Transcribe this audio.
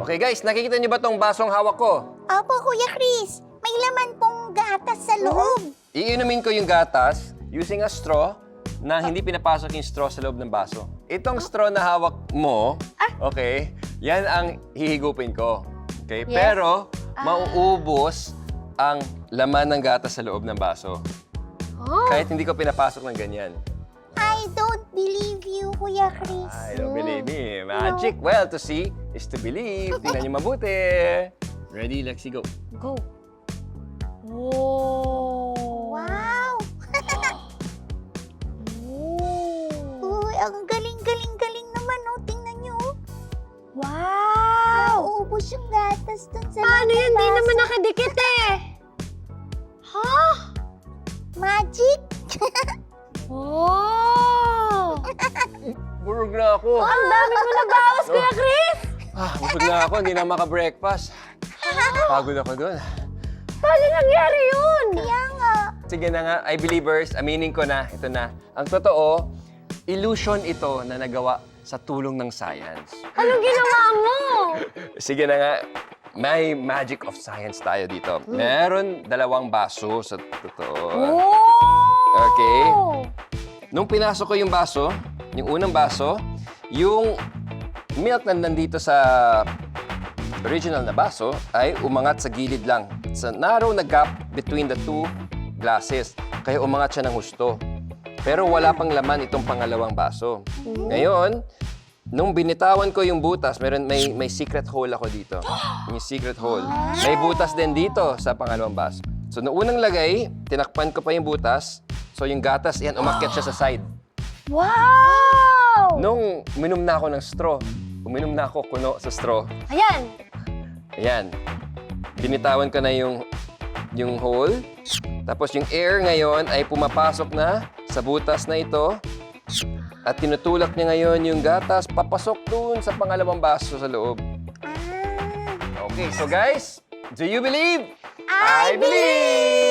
Okay guys, nakikita niyo ba tong basong hawak ko? Opo, Kuya Chris. May laman pong gatas sa loob. Iinumin ko yung gatas using a straw na hindi pinapasok yung straw sa loob ng baso. Itong straw na hawak mo, okay, yan ang hihigupin ko. Okay? Yes. Pero, mauubos ang laman ng gatas sa loob ng baso. Oh. Kahit hindi ko pinapasok ng ganyan. I don't believe you, Kuya Chris. I don't believe me. Magic. Well, to see is to believe. Tingnan niyo mabuti. Ready, Lexi, go. Go. Whoa. Wow! Uy, ang galing naman, oh. Tingnan niyo, oh. Wow! Nauubos yung gatas dun sa Paano loob ng yun? Di baso. naman nakadikit eh. Ha? Magic? Oh! Burog na ako. Ang dami mo nabawas, Kuya Chris! Busog na ako. Hindi na maka-breakfast. Pagod ako doon. Paano nangyari yun? Kaya nga. Sige na nga, I believers, aminin ko na, ito na. Ang totoo, illusion ito na nagawa sa tulong ng science. Anong ginawa mo? Sige na nga, may magic of science tayo dito. Meron 2 baso sa totoo. Oh! Okay. Nung pinasok ko yung baso, yung unang baso, yung milk na nandito sa original na baso ay umangat sa gilid lang. Sa narrow na gap between the 2 glasses. Kaya umangat siya ng husto. Pero wala pang laman itong pangalawang baso. Ngayon, nung binitawan ko yung butas, may secret hole ako dito. Yung secret hole. May butas din dito sa pangalawang baso. So, noong unang lagay, tinakpan ko pa yung butas. So, yung gatas, yan, umakyat siya sa side. Wow! Nung uminom na ako ng straw, uminom na ako kuno sa straw, Ayan. ayan, binitawan ko na yung hole. Tapos yung air ngayon ay pumapasok na sa butas na ito. At tinutulak niya ngayon yung gatas papasok dun sa pangalawang baso sa loob. Okay, so guys, do you believe? I believe!